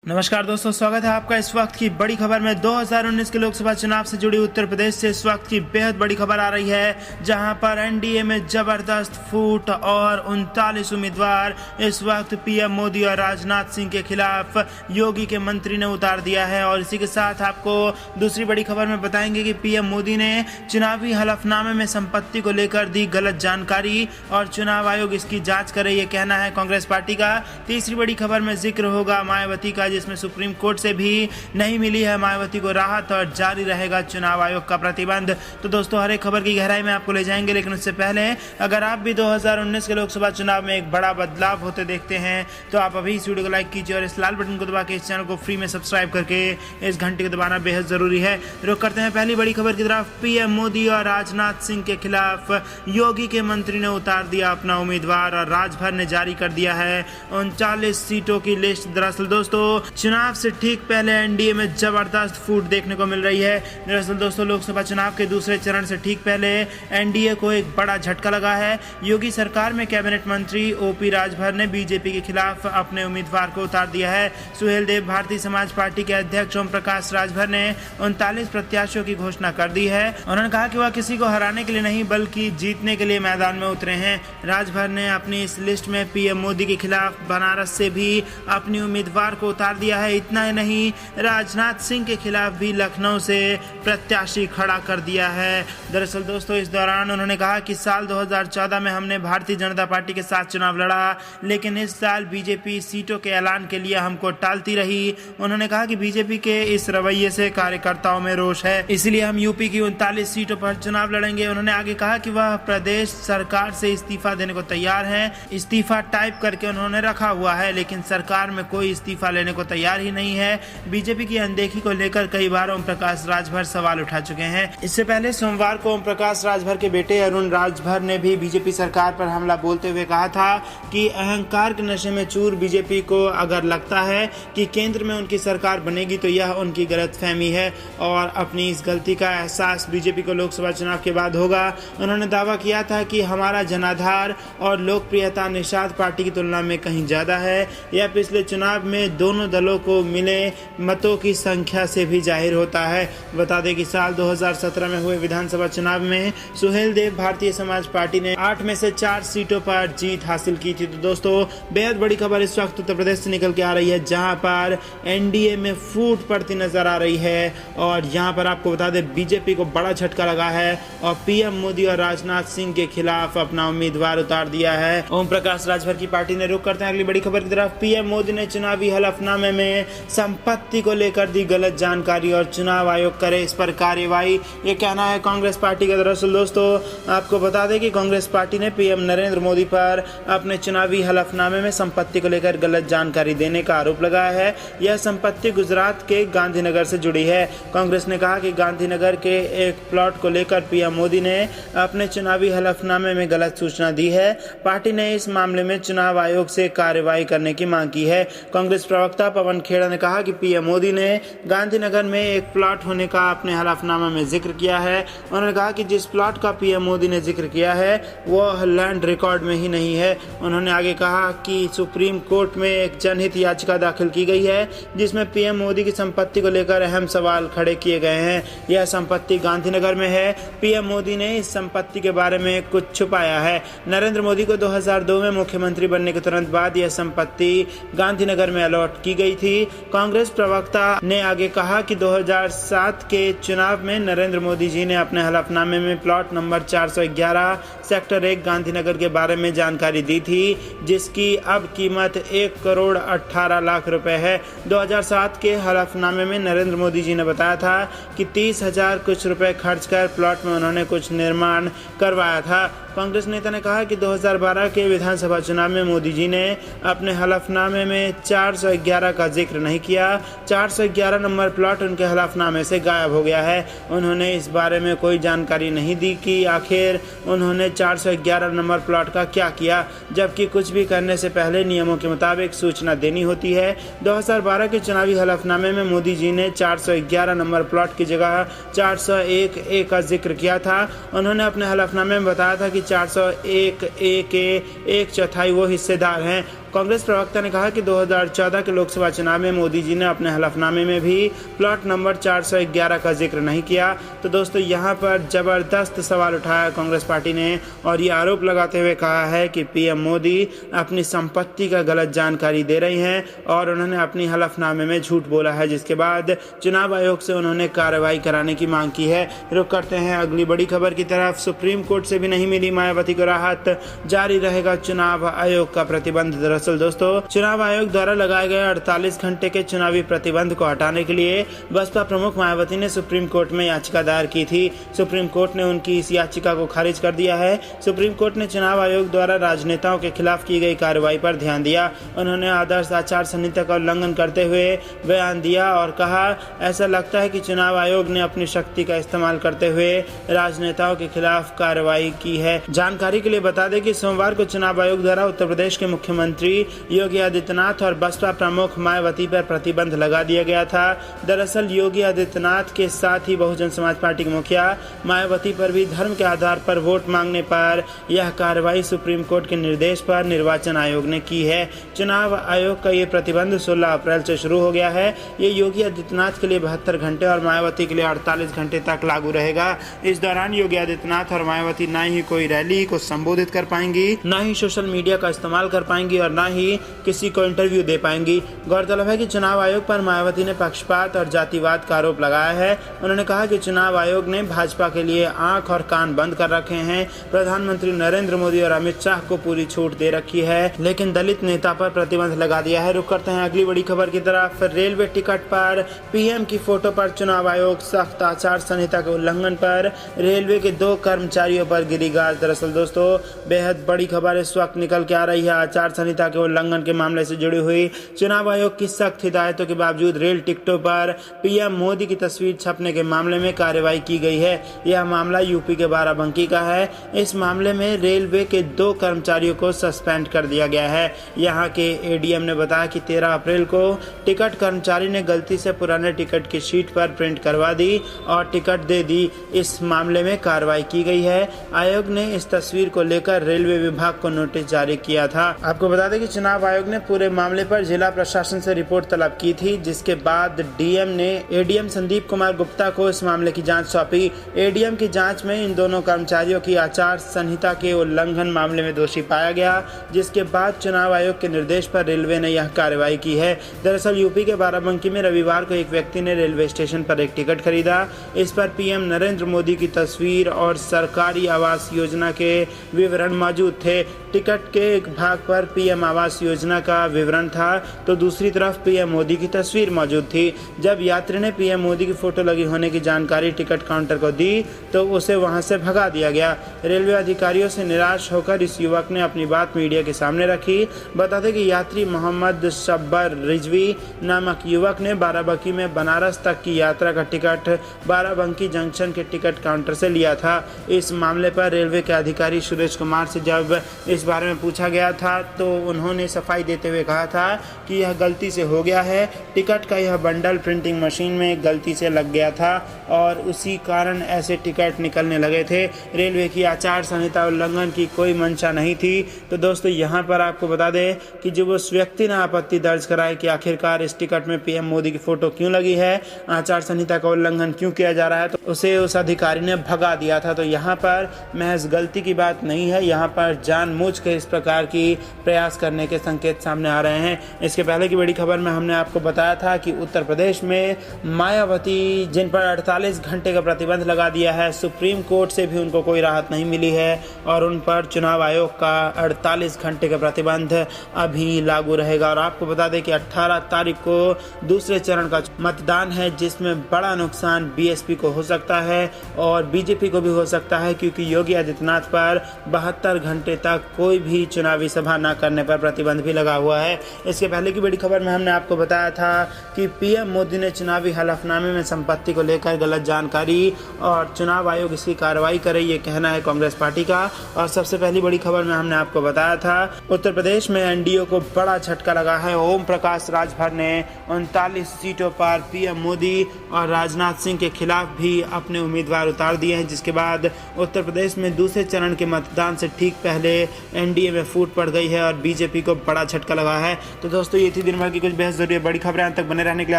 नमस्कार दोस्तों, स्वागत है आपका इस वक्त की बड़ी खबर में। 2019 के लोकसभा चुनाव से जुड़ी उत्तर प्रदेश से इस वक्त की बेहद बड़ी खबर आ रही है, जहां पर एनडीए में जबरदस्त फूट और 39 उम्मीदवार इस वक्त पीएम मोदी और राजनाथ सिंह के खिलाफ योगी के मंत्री ने उतार दिया है। और इसी के साथ आपको दूसरी बड़ी खबर में बताएंगे कि पीएम मोदी ने चुनावी हलफनामे में संपत्ति को लेकर दी गलत जानकारी और चुनाव आयोग इसकी जाँच करे, ये कहना है कांग्रेस पार्टी का। तीसरी बड़ी खबर में जिक्र होगा मायावती का, जिसमें सुप्रीम कोर्ट से भी नहीं मिली है मायावती को राहत और जारी रहेगा चुनाव आयोग का प्रतिबंध। तो दोस्तों, हर एक खबर की गहराई में आपको ले जाएंगे, लेकिन उससे पहले अगर आप भी 2019 के लोकसभा चुनाव में एक बड़ा बदलाव होते देखते हैं तो आप अभी इस वीडियो को लाइक कीजिए और इस लाल बटन को दबा के इस चैनल को फ्री में सब्सक्राइब करके इस घंटे को दबाना बेहद जरूरी है। रुक करते हैं पहली बड़ी खबर की तरफ। पीएम मोदी और राजनाथ सिंह के खिलाफ योगी के मंत्री ने उतार दिया अपना उम्मीदवार और राजभर ने जारी कर दिया है 39 सीटों की लिस्ट। दरअसल दोस्तों, चुनाव से ठीक पहले एनडीए में जबरदस्त फूट देखने को मिल रही है। दरअसल दोस्तों, लोकसभा चुनाव के दूसरे चरण से ठीक पहले एनडीए को एक बड़ा झटका लगा है। योगी सरकार में कैबिनेट मंत्री ओपी राजभर ने बीजेपी के खिलाफ अपने उम्मीदवार को उतार दिया है। सुहेल देव भारतीय समाज पार्टी के अध्यक्ष ओम प्रकाश राजभर ने 39 प्रत्याशियों की घोषणा कर दी है। उन्होंने कहा कि वह किसी को हराने के लिए नहीं बल्कि जीतने के लिए मैदान में उतरे हैं। राजभर ने अपनी इस लिस्ट में पीएम मोदी के खिलाफ बनारस से भी अपनी उम्मीदवार को उतार दिया है। इतना ही नहीं, राजनाथ सिंह के खिलाफ भी लखनऊ से प्रत्याशी खड़ा कर दिया है। दरअसल दोस्तों, इस दौरान उन्होंने कहा कि साल 2014 में हमने भारतीय जनता पार्टी के साथ चुनाव लड़ा, लेकिन इस साल बीजेपी सीटों के ऐलान के लिए हमको टालती रही। उन्होंने कहा कि बीजेपी के इस रवैये से कार्यकर्ताओं में रोष है, इसलिए हम यूपी की 39 सीटों पर चुनाव लड़ेंगे। उन्होंने आगे कहा कि वह प्रदेश सरकार से इस्तीफा देने को तैयार है। इस्तीफा टाइप करके उन्होंने रखा हुआ है, लेकिन सरकार में कोई इस्तीफा लेने को तैयार ही नहीं है। बीजेपी की अनदेखी को लेकर कई बार ओम प्रकाश राजभर सवाल उठा चुके हैं। इससे पहले सोमवार को ओम प्रकाश राजभर के बेटे अरुण राजभर ने भी बीजेपी सरकार पर हमला बोलते हुए कहा था कि अहंकार के नशे में चूर बीजेपी को अगर लगता है कि केंद्र में उनकी सरकार बनेगी तो यह उनकी गलतफहमी है और अपनी इस गलती का एहसास बीजेपी को लोकसभा चुनाव के बाद होगा। उन्होंने दावा किया था कि हमारा जनाधार और लोकप्रियता निषाद पार्टी की तुलना में कहीं ज्यादा है। यह पिछले चुनाव में दोनों दलों को मिले मतों की संख्या से भी जाहिर होता है। बता दें कि साल 2017 में हुए विधानसभा चुनाव में सुहेल देव भारतीय समाज पार्टी ने 8 में से 4 सीटों पर जीत हासिल की थी। तो दोस्तों, बेहद बड़ी खबर इस वक्त उत्तर प्रदेश से निकल के आ रही है, जहां पर एनडीए में फूट पड़ती नजर आ रही है। और यहां पर आपको बता दें, बीजेपी को बड़ा झटका लगा है और पीएम मोदी और राजनाथ सिंह के खिलाफ अपना उम्मीदवार उतार दिया है ओम प्रकाश राजभर की पार्टी ने। रुक करते हैं अगली बड़ी खबर की तरफ। पीएम मोदी ने चुनावी हलफनामे में संपत्ति को लेकर दी गलत जानकारी और चुनाव आयोग करे इस पर कार्यवाही, ये कहना है कांग्रेस पार्टी का। दरअसल दोस्तों, आपको बता दें कि कांग्रेस पार्टी ने पीएम नरेंद्र मोदी पर अपने चुनावी हलफनामे में संपत्ति को लेकर गलत जानकारी देने का आरोप लगाया है। यह संपत्ति गुजरात के गांधीनगर से जुड़ी है। कांग्रेस ने कहा कि गांधीनगर के एक प्लॉट को लेकर पीएम मोदी ने अपने चुनावी हलफनामे में गलत सूचना दी है। पार्टी ने इस मामले में चुनाव आयोग से कार्रवाई करने की मांग की है। कांग्रेस प्रवक्ता पवन खेड़ा ने कहा कि पीएम मोदी ने गांधीनगर में एक प्लॉट होने का अपने हलफनामा में जिक्र किया है। उन्होंने कहा कि जिस प्लॉट का पीएम मोदी ने जिक्र किया है वह लैंड रिकॉर्ड में ही नहीं है। उन्होंने आगे कहा कि सुप्रीम कोर्ट में एक जनहित याचिका दाखिल की गई है, जिसमें पीएम मोदी की संपत्ति को लेकर अहम सवाल खड़े किए गए हैं। यह संपत्ति गांधीनगर में है। पीएम मोदी ने इस संपत्ति के बारे में कुछ छुपाया है। नरेंद्र मोदी को 2002 में मुख्यमंत्री बनने के तुरंत बाद यह संपत्ति गांधीनगर में अलॉट की गई थी। कांग्रेस प्रवक्ता ने आगे कहा कि 2007 के चुनाव में नरेंद्र मोदी जी ने अपने हलफनामे में प्लॉट नंबर 411 सेक्टर 1 गांधीनगर के बारे में जानकारी दी थी, जिसकी अब कीमत 1,18,00,000 रुपए है। 2007 के हलफनामे में नरेंद्र मोदी जी ने बताया था कि 30,000 कुछ रुपए खर्च कर प्लॉट में उन्होंने कुछ निर्माण करवाया था। कांग्रेस नेता ने कहा कि 2012 के विधानसभा चुनाव में मोदी जी ने अपने हलफनामे में 411 का जिक्र नहीं किया। 411 नंबर प्लॉट उनके हलफनामे से गायब हो गया है। उन्होंने इस बारे में कोई जानकारी नहीं दी कि आखिर उन्होंने 411 नंबर प्लॉट का क्या किया, जबकि कुछ भी करने से पहले नियमों के मुताबिक सूचना देनी होती है। 2012 के चुनावी हलफनामे में मोदी जी ने 411 नंबर प्लॉट की जगह 401A का जिक्र किया था। उन्होंने अपने हलफनामे में बताया था कि 401A के 1/4 वो हिस्सेदार हैं कांग्रेस प्रवक्ता ने कहा कि 2014 के लोकसभा चुनाव में मोदी जी ने अपने हलफनामे में भी प्लॉट नंबर 411 का जिक्र नहीं किया। तो दोस्तों यहाँ पर जबरदस्त सवाल उठाया कांग्रेस पार्टी ने और ये आरोप लगाते हुए कहा है कि पीएम मोदी अपनी संपत्ति का गलत जानकारी दे रही हैं और उन्होंने अपनी हलफनामे में झूठ बोला है, जिसके बाद चुनाव आयोग से उन्होंने कार्रवाई कराने की मांग की है। रुक करते हैं अगली बड़ी खबर की तरफ। सुप्रीम कोर्ट से भी नहीं मिली मायावती को राहत, जारी रहेगा चुनाव आयोग का प्रतिबंध। दरअसल दोस्तों चुनाव आयोग द्वारा लगाए गए 48 घंटे के चुनावी प्रतिबंध को हटाने के लिए बसपा प्रमुख मायावती ने सुप्रीम कोर्ट में याचिका दायर की थी। सुप्रीम कोर्ट ने उनकी इस याचिका को खारिज कर दिया है। सुप्रीम कोर्ट ने चुनाव आयोग द्वारा राजनेताओं के खिलाफ की गई कार्रवाई पर ध्यान दिया। उन्होंने आदर्श आचार संहिता का उल्लंघन करते हुए बयान दिया और कहा, ऐसा लगता है कि चुनाव आयोग ने अपनी शक्ति का इस्तेमाल करते हुए राजनेताओं के खिलाफ कार्रवाई की है। जानकारी के लिए बता दें कि सोमवार को चुनाव आयोग द्वारा उत्तर प्रदेश के मुख्यमंत्री योगी आदित्यनाथ और बसपा प्रमुख मायावती पर प्रतिबंध लगा दिया गया था। दरअसल योगी आदित्यनाथ के साथ ही बहुजन समाज पार्टी के मुखिया मायावती पर भी धर्म के आधार पर वोट मांगने पर यह कार्रवाई सुप्रीम कोर्ट के निर्देश पर निर्वाचन आयोग ने की है। चुनाव आयोग का ये प्रतिबंध 16 अप्रैल से शुरू हो गया है। ये योगी आदित्यनाथ के लिए 72 घंटे और मायावती के लिए 48 घंटे तक लागू रहेगा। इस दौरान योगी आदित्यनाथ और मायावती न ही कोई रैली को संबोधित कर पाएंगी, न ही सोशल मीडिया का इस्तेमाल कर पाएंगी और न ही किसी को इंटरव्यू दे पाएंगी। गौरतलब है कि चुनाव आयोग पर मायावती ने पक्षपात और जातिवाद का आरोप लगाया है। उन्होंने कहा कि चुनाव आयोग ने भाजपा के लिए आंख और कान बंद कर रखे हैं। प्रधानमंत्री नरेंद्र मोदी और अमित शाह को पूरी छूट दे रखी है, लेकिन दलित नेता पर प्रतिबंध लगा दिया है। रुक करते हैं अगली बड़ी खबर की तरफ। रेलवे टिकट पर पीएम की फोटो पर चुनाव आयोग सख्त, आचार संहिता के उल्लंघन पर रेलवे के 2 कर्मचारियों पर गिरी गाज। दरअसल दोस्तों बेहद बड़ी खबर इस वक्त निकल के आ रही है। आचार संहिता के उल्लंघन के मामले से जुड़ी हुई चुनाव आयोग की सख्त हिदायतों के बावजूद रेल टिकटों पर पीएम मोदी की तस्वीर छपने के मामले में कार्रवाई की गई है। यह मामला यूपी के बाराबंकी का है। इस मामले में रेलवे के 2 कर्मचारियों को सस्पेंड कर दिया गया है। यहाँ के एडीएम ने बताया कि 13 अप्रैल को टिकट कर्मचारी ने गलती से पुराने टिकट की शीट पर प्रिंट करवा दी और टिकट दे दी। इस मामले में कार्रवाई की गई है। आयोग ने इस तस्वीर को लेकर रेलवे विभाग को नोटिस जारी किया था। आपको बता दें कि चुनाव आयोग ने पूरे मामले पर जिला प्रशासन से रिपोर्ट तलब की थी, जिसके बाद डीएम ने एडीएम संदीप कुमार गुप्ता को इस मामले की जांच सौंपी। एडीएम की जांच में इन दोनों कर्मचारियों की आचार संहिता के उल्लंघन मामले में दोषी पाया गया, जिसके बाद चुनाव आयोग के निर्देश पर रेलवे ने यह कार्रवाई की है। दरअसल यूपी के बाराबंकी में रविवार को एक व्यक्ति ने रेलवे स्टेशन पर एक टिकट खरीदा। इस पर पीएम नरेंद्र मोदी की तस्वीर और सरकारी आवास योजना के विवरण मौजूद थे। टिकट के एक भाग पर पीएम आवास योजना का विवरण था तो दूसरी तरफ पीएम मोदी की तस्वीर मौजूद थी। जब यात्री ने पीएम मोदी की फोटो लगी होने की जानकारी टिकट काउंटर को दी तो उसे वहां से भगा दिया गया। रेलवे अधिकारियों से निराश होकर इस युवक ने अपनी बात मीडिया के सामने रखी। बता दें कि यात्री मोहम्मद शब्बर रिजवी नामक युवक ने बाराबंकी में बनारस तक की यात्रा का टिकट बाराबंकी जंक्शन के टिकट काउंटर से लिया था। इस मामले पर रेलवे के अधिकारी सुरेश कुमार से जब इस बारे में पूछा गया था तो उन्होंने सफाई देते हुए कहा था कि यह गलती से हो गया है। टिकट का यह बंडल प्रिंटिंग मशीन में गलती से लग गया था और उसी कारण ऐसे टिकट निकलने लगे थे। रेलवे की आचार संहिता उल्लंघन की कोई मंशा नहीं थी। तो दोस्तों यहाँ पर आपको बता दें कि जब उस व्यक्ति ने आपत्ति दर्ज कराई कि आखिरकार इस टिकट में पीएम मोदी की फोटो क्यों लगी है, आचार संहिता का उल्लंघन क्यों किया जा रहा है, तो उसे उस अधिकारी ने भगा दिया था। तो यहाँ पर महज गलती की बात नहीं है, यहाँ पर जानबूझ के इस प्रकार की प्रयास करने के संकेत सामने आ रहे हैं। इसके पहले की बड़ी खबर में हमने आपको बताया था कि उत्तर प्रदेश में मायावती जिन पर 48 घंटे का प्रतिबंध लगा दिया है, सुप्रीम कोर्ट से भी उनको कोई राहत नहीं मिली है और उन पर चुनाव आयोग का 48 घंटे का प्रतिबंध अभी लागू रहेगा। और आपको बता दें कि 18 तारीख को दूसरे चरण का मतदान है, जिसमें बड़ा नुकसान बीएसपी को हो सकता है और बीजेपी को भी हो सकता है, क्योंकि योगी आदित्यनाथ पर 72 घंटे तक कोई भी चुनावी सभा न करने पर प्रतिबंध भी लगा हुआ है। इसके पहले की बड़ी खबर में हमने आपको बताया था कि पीएम मोदी ने चुनावी हलफनामे में संपत्ति को लेकर गलत जानकारी और चुनाव आयोग इसकी कार्रवाई करे, ये कहना है कांग्रेस पार्टी का। और सबसे पहली बड़ी खबर में हमने आपको बताया था उत्तर प्रदेश में एनडीए को बड़ा झटका लगा है। ओम प्रकाश राजभर ने 39 सीटों पर पीएम मोदी और राजनाथ सिंह के खिलाफ भी अपने उम्मीदवार उतार दिए हैं, जिसके बाद उत्तर प्रदेश में दूसरे चरण के मतदान से ठीक पहले एनडीए में फूट पड़ गई है और बीजेपी बीजेपी को बड़ा झटका लगा है। तो दोस्तों ये थी दिन भर की कुछ बेहद जरूरी बड़ी खबरें। अंत तक बने रहने के लिए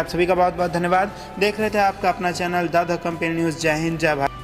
आप सभी का बहुत बहुत धन्यवाद। देख रहे थे आपका अपना चैनल द कंपेनी न्यूज़। जय हिंद, जय भारत।